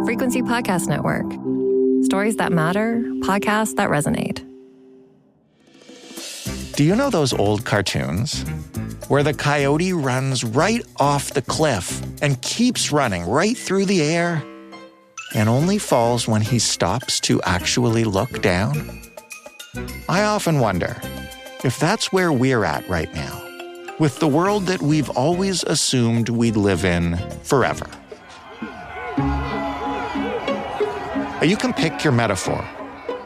Frequency Podcast Network. Stories that matter, podcasts that resonate. Do you know those old cartoons where the coyote runs right off the cliff and keeps running right through the air and only falls when he stops to actually look down? I often wonder if that's where we're at right now, with the world that we've always assumed we'd live in forever. You can pick your metaphor.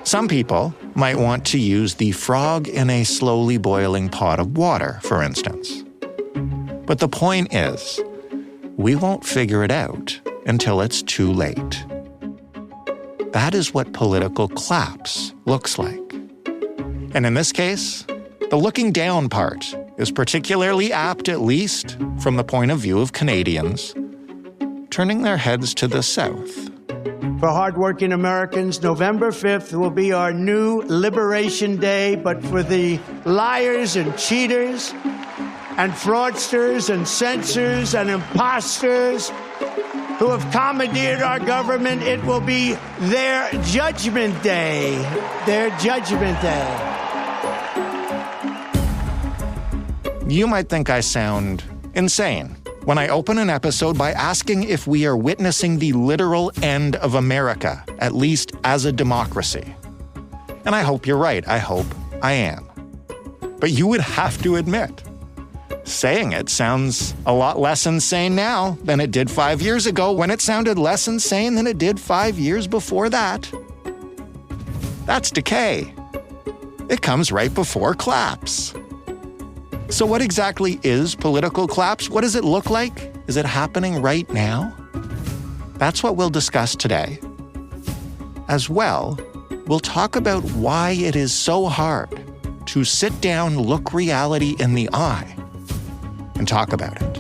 Some people might want to use the frog in a slowly boiling pot of water, for instance. But the point is, we won't figure it out until it's too late. That is what political collapse looks like. And in this case, the looking down part is particularly apt, at least from the point of view of Canadians, turning their heads to the south. For hardworking Americans, November 5th will be our new Liberation Day, but for the liars and cheaters and fraudsters and censors and imposters who have commandeered our government, it will be their Judgment Day. Their Judgment Day. You might think I sound insane when I open an episode by asking if we are witnessing the literal end of America, at least as a democracy. And I hope you're right. I hope I am. But you would have to admit, saying it sounds a lot less insane now than it did 5 years ago, when it sounded less insane than it did 5 years before that. That's decay. It comes right before collapse. So what exactly is political collapse? What does it look like? Is it happening right now? That's what we'll discuss today. As well, we'll talk about why it is so hard to sit down, look reality in the eye, and talk about it.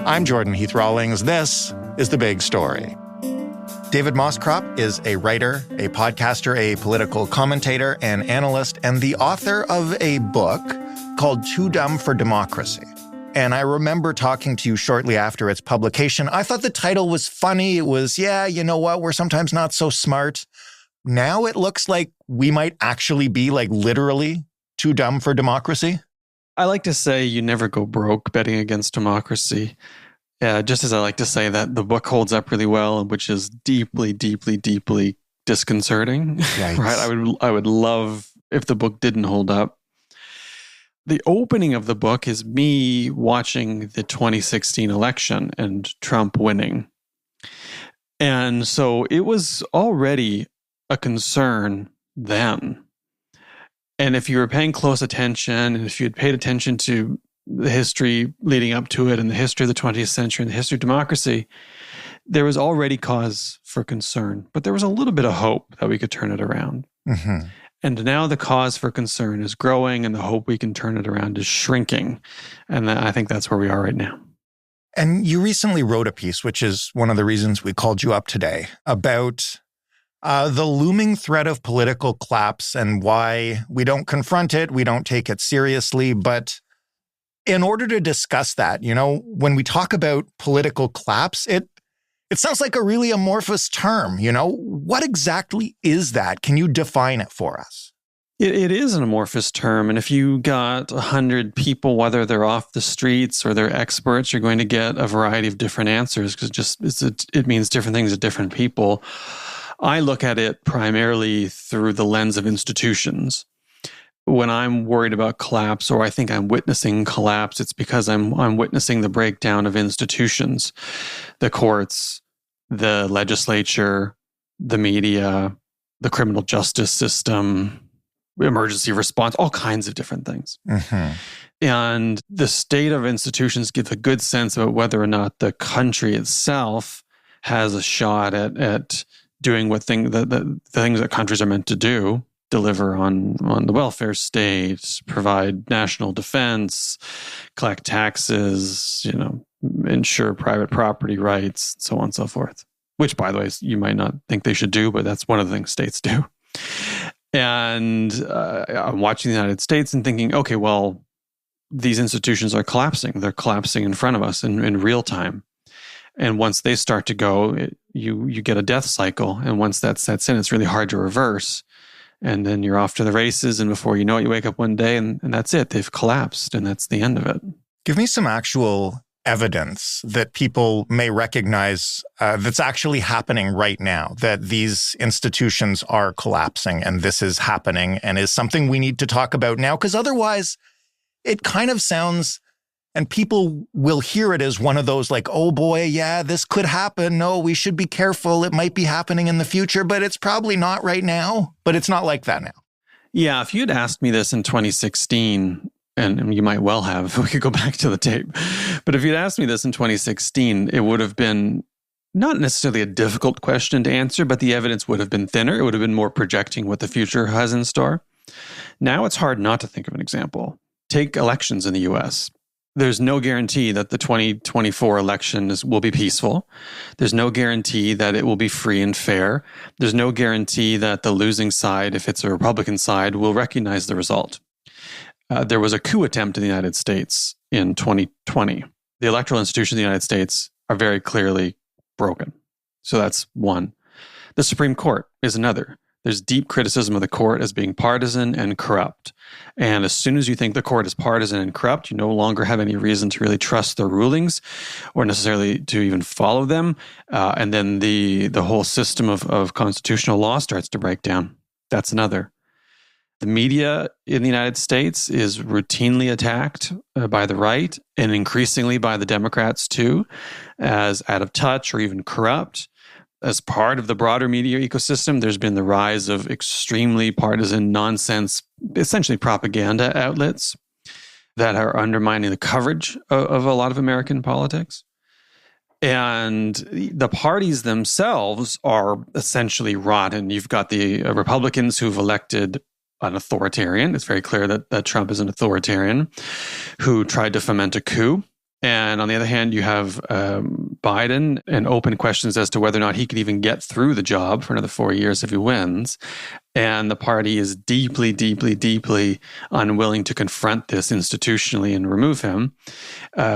I'm Jordan Heath Rawlings. This is The Big Story. David Moscrop is a writer, a podcaster, a political commentator, and analyst, and the author of a book called Too Dumb for Democracy. And I remember talking to you shortly after its publication. I thought the title was funny. It was, yeah, you know what, we're sometimes not so smart. Now it looks like we might actually be like literally too dumb for democracy. I like to say you never go broke betting against democracy. Just as I like to say that the book holds up really well, which is deeply, deeply, deeply disconcerting. Yikes. Right? I would love if the book didn't hold up. The opening of the book is me watching the 2016 election and Trump winning. And so it was already a concern then. And if you were paying close attention, and if you had paid attention to the history leading up to it and the history of the 20th century and the history of democracy, there was already cause for concern. But there was a little bit of hope that we could turn it around. Mm-hmm. And now the cause for concern is growing and the hope we can turn it around is shrinking. And I think that's where we are right now. And you recently wrote a piece, which is one of the reasons we called you up today, about the looming threat of political collapse and why we don't confront it, we don't take it seriously. But in order to discuss that, you know, when we talk about political collapse, it sounds like a really amorphous term, you know? What exactly is that? Can you define it for us? It is an amorphous term. And if you got 100 people, whether they're off the streets or they're experts, you're going to get a variety of different answers because it means different things to different people. I look at it primarily through the lens of institutions. When I'm worried about collapse or I think I'm witnessing collapse, it's because I'm witnessing the breakdown of institutions, the courts, the legislature, the media, the criminal justice system, emergency response, all kinds of different things. Mm-hmm. And the state of institutions gives a good sense about whether or not the country itself has a shot at doing the things that countries are meant to do. Deliver on the welfare state, provide national defense, collect taxes, ensure private property rights, so on and so forth. Which, by the way, you might not think they should do, but that's one of the things states do. And I'm watching the United States and thinking, okay, well, these institutions are collapsing. They're collapsing in front of us in real time. And once they start to go, you get a death cycle. And once that sets in, it's really hard to reverse. And then you're off to the races. And before you know it, you wake up one day and that's it. They've collapsed. And that's the end of it. Give me some actual evidence that people may recognize that's actually happening right now, that these institutions are collapsing and this is happening and is something we need to talk about now. Because otherwise, it kind of sounds, and people will hear it as one of those like, oh boy, yeah, this could happen. No, we should be careful. It might be happening in the future, but it's probably not right now. But it's not like that now. Yeah, if you'd asked me this in 2016, and you might well have, we could go back to the tape, but if you'd asked me this in 2016, it would have been not necessarily a difficult question to answer, but the evidence would have been thinner. It would have been more projecting what the future has in store. Now it's hard not to think of an example. Take elections in the US. There's no guarantee that the 2024 election will be peaceful. There's no guarantee that it will be free and fair. There's no guarantee that the losing side, if it's a Republican side, will recognize the result. There was a coup attempt in the United States in 2020. The electoral institutions of the United States are very clearly broken. So that's one. The Supreme Court is another. There's deep criticism of the court as being partisan and corrupt. And as soon as you think the court is partisan and corrupt, you no longer have any reason to really trust their rulings or necessarily to even follow them. And then the whole system of constitutional law starts to break down. That's another. The media in the United States is routinely attacked by the right and increasingly by the Democrats too, as out of touch or even corrupt. As part of the broader media ecosystem, there's been the rise of extremely partisan nonsense, essentially propaganda outlets that are undermining the coverage of a lot of American politics. And the parties themselves are essentially rotten. You've got the Republicans who've elected an authoritarian. It's very clear that Trump is an authoritarian who tried to foment a coup. And on the other hand, you have Biden and open questions as to whether or not he could even get through the job for another 4 years if he wins. And the party is deeply, deeply, deeply unwilling to confront this institutionally and remove him,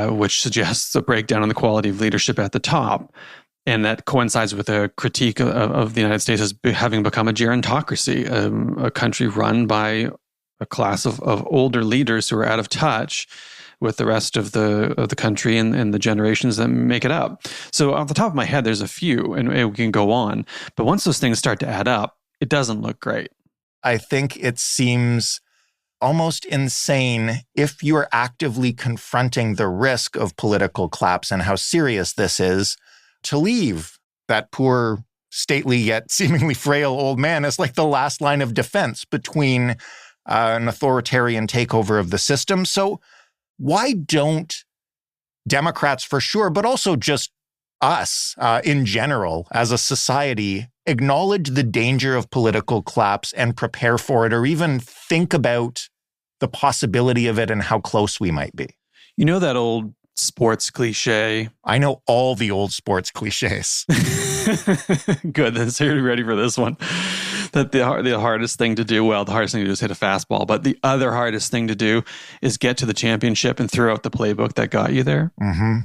which suggests a breakdown in the quality of leadership at the top. And that coincides with a critique of the United States as having become a gerontocracy, a country run by a class of older leaders who are out of touch with the rest of the country and the generations that make it up. So off the top of my head, there's a few, and we can go on. But once those things start to add up, it doesn't look great. I think it seems almost insane if you're actively confronting the risk of political collapse and how serious this is, to leave that poor, stately yet seemingly frail old man as like the last line of defense between an authoritarian takeover of the system. So why don't Democrats for sure, but also just us in general as a society, acknowledge the danger of political collapse and prepare for it, or even think about the possibility of it and how close we might be? You know that old sports cliche? I know all the old sports cliches. Good. So you're ready for this one. That the hardest thing to do, well, the hardest thing to do is hit a fastball, but the other hardest thing to do is get to the championship and throw out the playbook that got you there. Mm-hmm.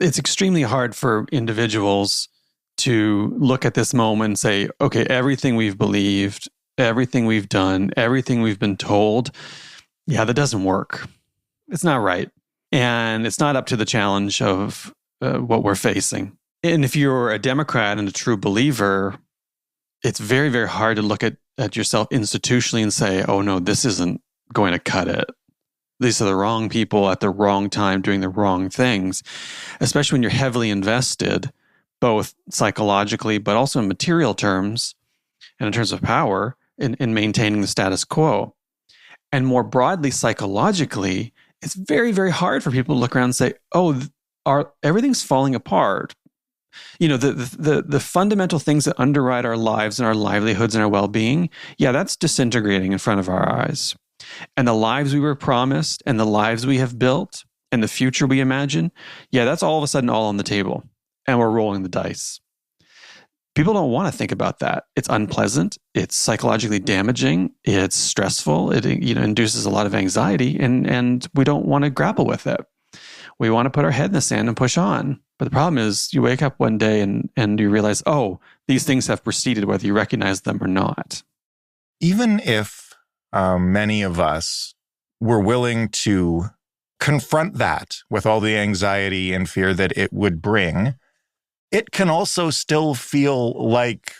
It's extremely hard for individuals to look at this moment and say, okay, everything we've believed, everything we've done, everything we've been told, yeah, that doesn't work. It's not right. And it's not up to the challenge of what we're facing. And if you're a Democrat and a true believer, it's very, very hard to look at yourself institutionally and say, oh no, this isn't going to cut it. These are the wrong people at the wrong time doing the wrong things, especially when you're heavily invested, both psychologically, but also in material terms and in terms of power in maintaining the status quo. And more broadly, psychologically, it's very, very hard for people to look around and say, oh, everything's falling apart. You know, the fundamental things that underwrite our lives and our livelihoods and our well-being, yeah, that's disintegrating in front of our eyes. And the lives we were promised and the lives we have built and the future we imagine, yeah, that's all of a sudden all on the table. And we're rolling the dice. People don't want to think about that. It's unpleasant. It's psychologically damaging. It's stressful. It induces a lot of anxiety, and we don't want to grapple with it. We want to put our head in the sand and push on. But the problem is you wake up one day and you realize, oh, these things have proceeded whether you recognize them or not. Even if many of us were willing to confront that with all the anxiety and fear that it would bring, it can also still feel like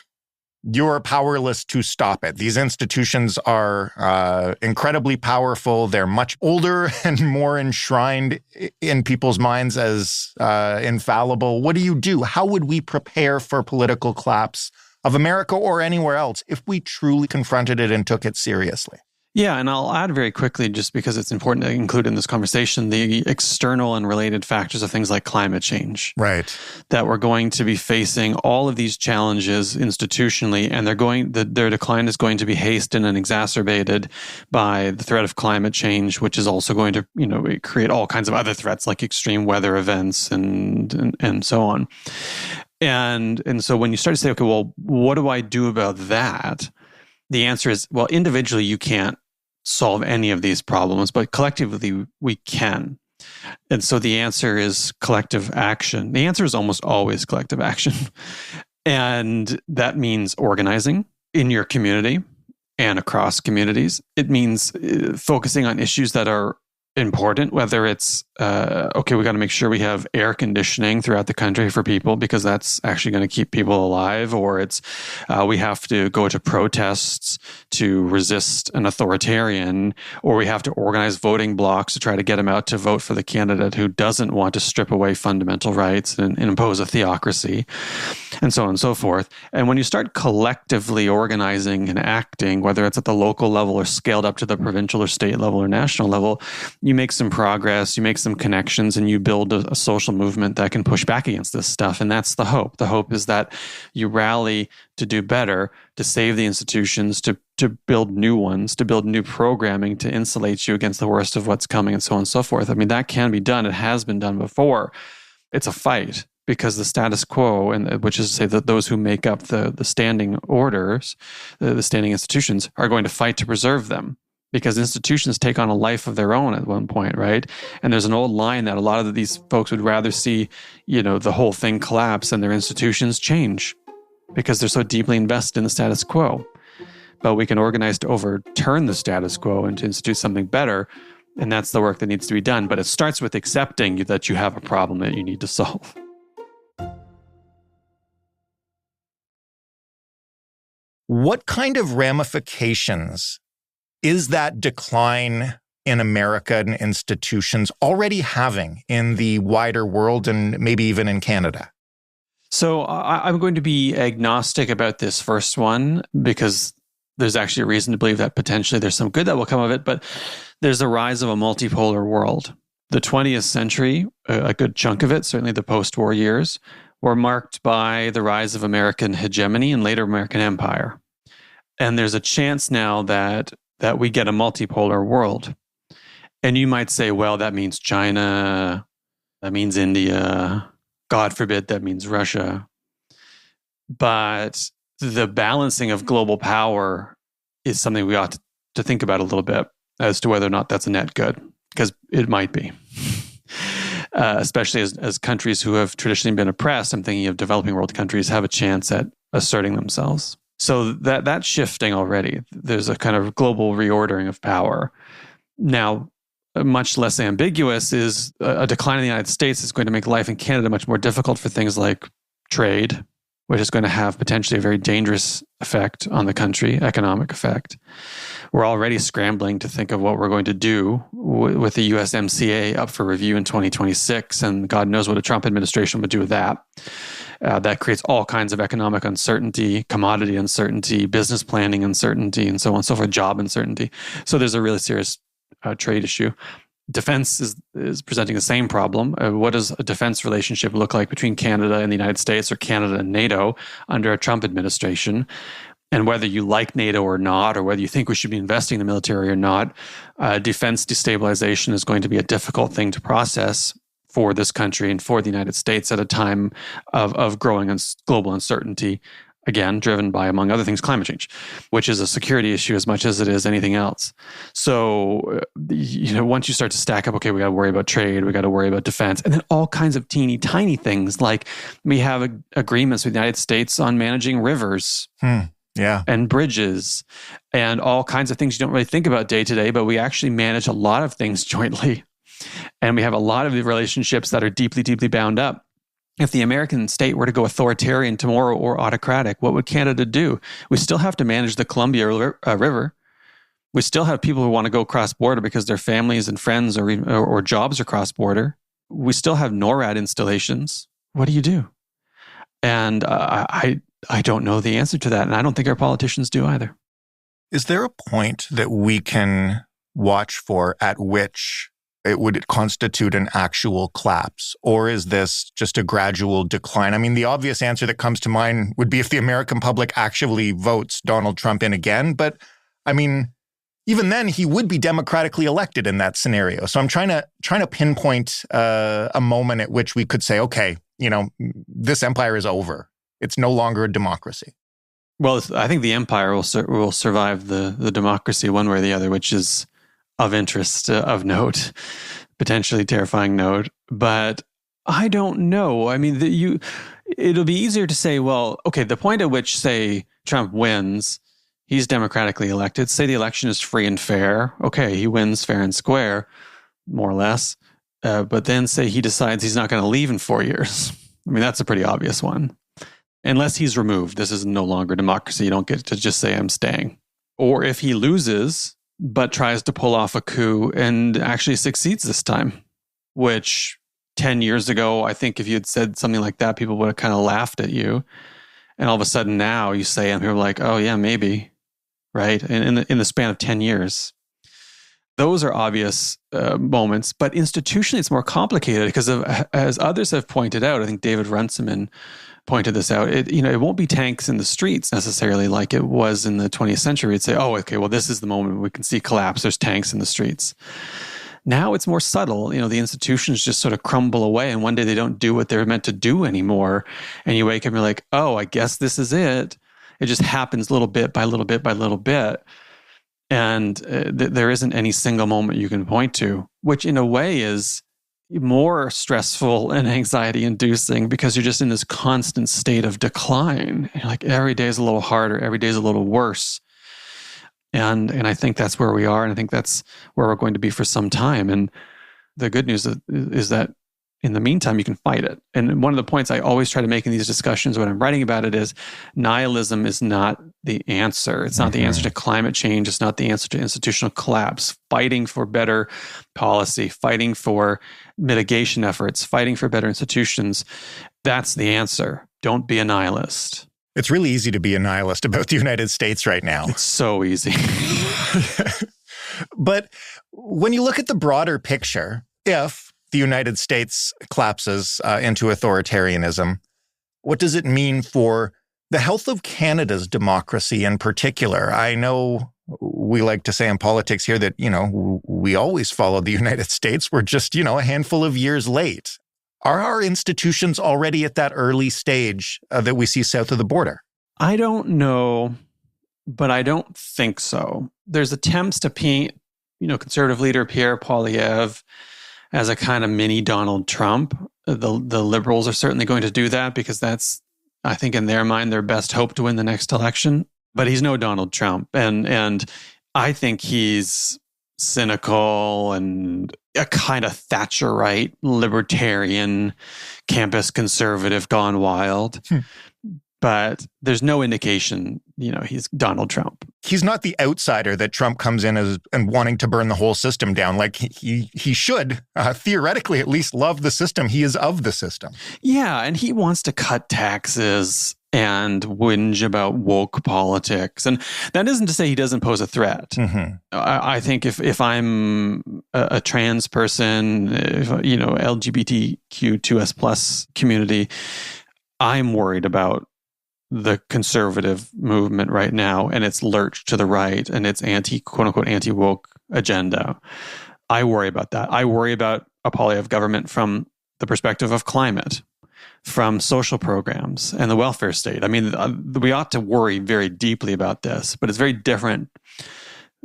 you're powerless to stop it. These institutions are incredibly powerful. They're much older and more enshrined in people's minds as infallible. What do you do? How would we prepare for political collapse of America or anywhere else if we truly confronted it and took it seriously? Yeah, and I'll add very quickly, just because it's important to include in this conversation, the external and related factors of things like climate change. Right. That we're going to be facing all of these challenges institutionally, and their decline is going to be hastened and exacerbated by the threat of climate change, which is also going to, create all kinds of other threats like extreme weather events and so on. And so when you start to say, okay, well, what do I do about that? The answer is, well, individually you can't solve any of these problems, but collectively we can. And so the answer is collective action. The answer is almost always collective action. And that means organizing in your community and across communities. It means focusing on issues that are important, whether it's, we got to make sure we have air conditioning throughout the country for people because that's actually going to keep people alive, or it's we have to go to protests to resist an authoritarian, or we have to organize voting blocks to try to get them out to vote for the candidate who doesn't want to strip away fundamental rights and impose a theocracy, and so on and so forth. And when you start collectively organizing and acting, whether it's at the local level or scaled up to the provincial or state level or national level, you make some progress, you make some connections, and you build a social movement that can push back against this stuff. And that's the hope. The hope is that you rally to do better, to save the institutions, to build new ones, to build new programming to insulate you against the worst of what's coming, and so on and so forth. I mean, that can be done. It has been done before. It's a fight because the status quo, and which is to say that those who make up the standing orders, the standing institutions, are going to fight to preserve them. Because institutions take on a life of their own at one point, right? And there's an old line that a lot of these folks would rather see, the whole thing collapse and their institutions change because they're so deeply invested in the status quo. But we can organize to overturn the status quo and to institute something better. And that's the work that needs to be done. But it starts with accepting that you have a problem that you need to solve. What kind of ramifications is that decline in America and institutions already having in the wider world and maybe even in Canada? So I'm going to be agnostic about this first one because there's actually a reason to believe that potentially there's some good that will come of it, but there's a rise of a multipolar world. The 20th century, a good chunk of it, certainly the post-war years, were marked by the rise of American hegemony and later American empire. And there's a chance now that we get a multipolar world. And you might say, well, that means China, that means India, God forbid, that means Russia. But the balancing of global power is something we ought to think about a little bit as to whether or not that's a net good, because it might be. Especially as countries who have traditionally been oppressed, I'm thinking of developing world countries, have a chance at asserting themselves. So that's shifting already. There's a kind of global reordering of power. Now, much less ambiguous is a decline in the United States is going to make life in Canada much more difficult for things like trade, which is going to have potentially a very dangerous effect on the country, economic effect. We're already scrambling to think of what we're going to do with the USMCA up for review in 2026, and God knows what a Trump administration would do with that. That creates all kinds of economic uncertainty, commodity uncertainty, business planning uncertainty, and so on and so forth, job uncertainty. So there's a really serious trade issue. Defense is presenting the same problem. What does a defense relationship look like between Canada and the United States, or Canada and NATO under a Trump administration? And whether you like NATO or not, or whether you think we should be investing in the military or not, defense destabilization is going to be a difficult thing to process for this country and for the United States at a time of growing global uncertainty again, driven by, among other things, climate change, which is a security issue as much as it is anything else. So, once you start to stack up, okay, we got to worry about trade, we got to worry about defense, and then all kinds of teeny tiny things like we have agreements with the United States on managing rivers. And bridges and all kinds of things you don't really think about day to day, but we actually manage a lot of things jointly. And we have a lot of the relationships that are deeply, deeply bound up. If the American state were to go authoritarian tomorrow or autocratic, what would Canada do? We still have to manage the Columbia River. We still have people who want to go cross-border because their families and friends or jobs are cross-border. We still have NORAD installations. What do you do? And I don't know the answer to that, and I don't think our politicians do either. Is there a point that we can watch for at which it would constitute an actual collapse? Or is this just a gradual decline? I mean, the obvious answer that comes to mind would be if the American public actually votes Donald Trump in again. But I mean, even then, he would be democratically elected in that scenario. So I'm trying to pinpoint a moment at which we could say, okay, this empire is over. It's no longer a democracy. Well, I think the empire will survive the democracy one way or the other, which is of interest, of note, potentially terrifying note. But I don't know. I mean, it'll be easier to say, well, okay, the point at which, say, Trump wins, he's democratically elected. Say the election is free and fair. Okay, he wins fair and square, more or less. But then say he decides he's not going to leave in 4 years. I mean, that's a pretty obvious one. Unless he's removed, this is no longer democracy. You don't get to just say, I'm staying. Or if he loses, but tries to pull off a coup and actually succeeds this time, which 10 years ago, I think if you had said something like that, people would have kind of laughed at you. And all of a sudden now you say, I'm here like, oh yeah, maybe, right? And in the span of 10 years. Those are obvious moments, but institutionally it's more complicated because as others have pointed out, I think David Runciman pointed this out, it won't be tanks in the streets necessarily like it was in the 20th century. It'd say, oh, okay, well, this is the moment we can see collapse. There's tanks in the streets. Now it's more subtle. The institutions just sort of crumble away and one day they don't do what they're meant to do anymore. And you wake up and you're like, oh, I guess this is it. It just happens little bit by little bit by little bit. And there isn't any single moment you can point to, which in a way is more stressful and anxiety-inducing because you're just in this constant state of decline. You're like, every day is a little harder, every day is a little worse. And I think that's where we are, and I think that's where we're going to be for some time. And the good news is that in the meantime, you can fight it. And one of the points I always try to make in these discussions when I'm writing about it is nihilism is not the answer. It's not the answer to climate change. It's not the answer to institutional collapse. Fighting for better policy, fighting for mitigation efforts, fighting for better institutions, that's the answer. Don't be a nihilist. It's really easy to be a nihilist about the United States right now. It's so easy. But when you look at the broader picture, if the United States collapses into authoritarianism, what does it mean for the health of Canada's democracy in particular? I know we like to say in politics here that, we always follow the United States. We're just, a handful of years late. Are our institutions already at that early stage that we see south of the border? I don't know, but I don't think so. There's attempts to paint, conservative leader Pierre Poilievre as a kind of mini Donald Trump. The Liberals are certainly going to do that because that's, I think in their mind, their best hope to win the next election. But he's no Donald Trump. And I think he's cynical and a kind of Thatcherite, libertarian, campus conservative gone wild. But there's no indication, he's Donald Trump. He's not the outsider that Trump comes in and wanting to burn the whole system down. Like he should, theoretically, at least love the system. He is of the system. Yeah, and he wants to cut taxes and whinge about woke politics. And that isn't to say he doesn't pose a threat. Mm-hmm. I think if I'm a trans person, LGBTQ2S plus community, I'm worried about the conservative movement right now and its lurch to the right and its quote-unquote anti-woke agenda. I worry about that. I worry about a Poilievre government from the perspective of climate. from social programs and the welfare state. I mean, we ought to worry very deeply about this, but it's very different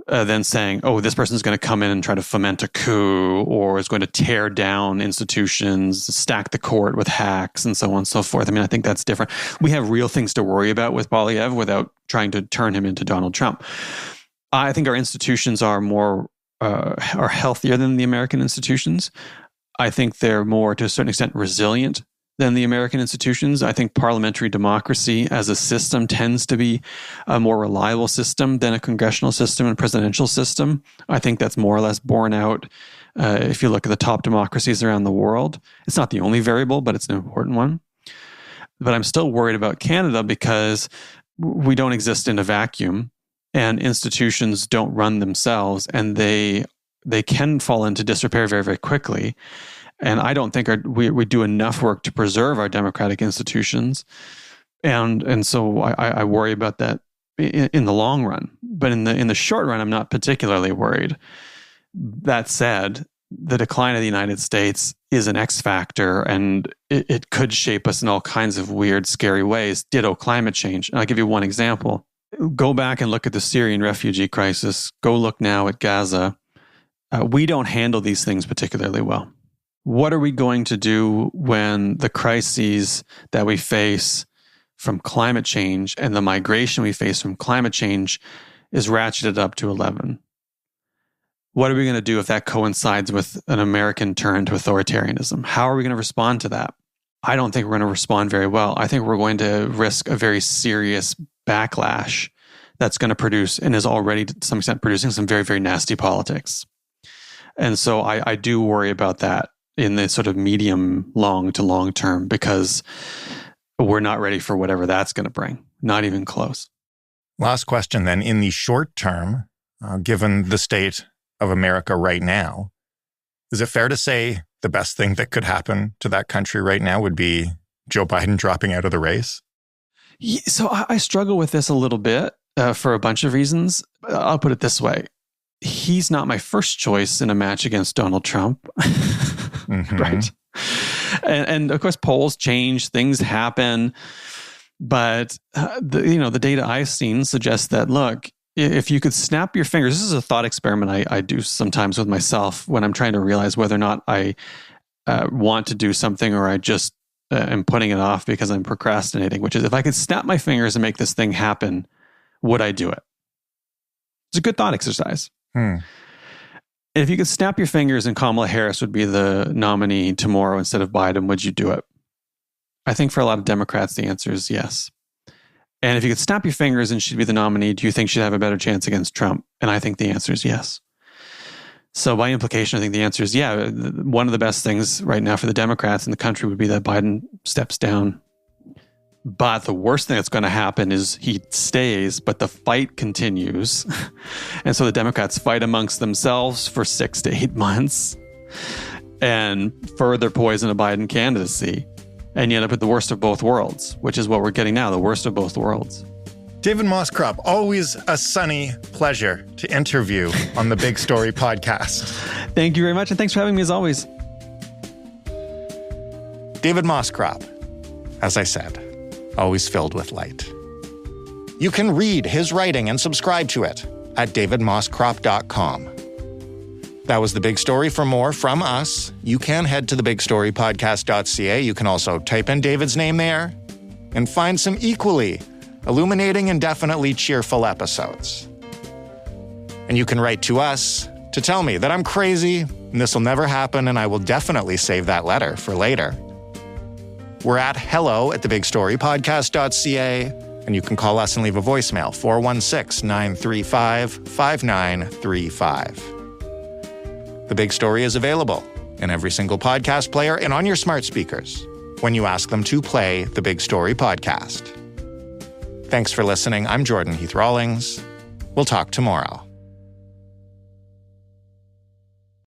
than saying, oh, this person's going to come in and try to foment a coup, or is going to tear down institutions, stack the court with hacks, and so on and so forth. I mean, I think that's different. We have real things to worry about with Poilievre without trying to turn him into Donald Trump. I think our institutions are are healthier than the American institutions. I think they're more, to a certain extent, resilient than the American institutions. I think parliamentary democracy as a system tends to be a more reliable system than a congressional system and presidential system. I think that's more or less borne out if you look at the top democracies around the world. It's not the only variable, but it's an important one. But I'm still worried about Canada because we don't exist in a vacuum, and institutions don't run themselves, and they can fall into disrepair very, very quickly. And I don't think we do enough work to preserve our democratic institutions. And so I worry about that in the long run. But in the short run, I'm not particularly worried. That said, the decline of the United States is an X factor, and it could shape us in all kinds of weird, scary ways. Ditto climate change. And I'll give you one example. Go back and look at the Syrian refugee crisis. Go look now at Gaza. We don't handle these things particularly well. What are we going to do when the crises that we face from climate change and the migration we face from climate change is ratcheted up to 11? What are we going to do if that coincides with an American turn to authoritarianism? How are we going to respond to that? I don't think we're going to respond very well. I think we're going to risk a very serious backlash that's going to produce, and is already to some extent producing, some very, very nasty politics. And so I do worry about that in the sort of medium, long to long term, because we're not ready for whatever that's going to bring. Not even close. Last question then. In the short term, given the state of America right now, is it fair to say the best thing that could happen to that country right now would be Joe Biden dropping out of the race? So I struggle with this a little bit for a bunch of reasons. I'll put it this way. He's not my first choice in a match against Donald Trump. Mm-hmm. Right. And of course, polls change, things happen. But the data I've seen suggests that, look, if you could snap your fingers, this is a thought experiment I do sometimes with myself when I'm trying to realize whether or not I want to do something, or I just am putting it off because I'm procrastinating, which is, if I could snap my fingers and make this thing happen, would I do it? It's a good thought exercise. If you could snap your fingers and Kamala Harris would be the nominee tomorrow instead of Biden, would you do it? I think for a lot of Democrats, the answer is yes. And if you could snap your fingers and she'd be the nominee, do you think she'd have a better chance against Trump? And I think the answer is yes. So by implication, I think the answer is yeah. One of the best things right now for the Democrats in the country would be that Biden steps down. But the worst thing that's going to happen is he stays, but the fight continues. And so the Democrats fight amongst themselves for 6 to 8 months and further poison a Biden candidacy. And you end up with the worst of both worlds, which is what we're getting now, the worst of both worlds. David Moscrop, always a sunny pleasure to interview on the Big Story podcast. Thank you very much, and thanks for having me as always. David Moscrop, as I said, always filled with light. You can read his writing and subscribe to it at davidmoscrop.com. That was The Big Story. For more from us, you can head to thebigstorypodcast.ca. You can also type in David's name there and find some equally illuminating and definitely cheerful episodes. And you can write to us to tell me that I'm crazy and this will never happen, and I will definitely save that letter for later. We're at hello@thebigstorypodcast.ca, and you can call us and leave a voicemail, 416-935-5935. The Big Story is available in every single podcast player and on your smart speakers when you ask them to play the Big Story podcast. Thanks for listening. I'm Jordan Heath Rawlings. We'll talk tomorrow.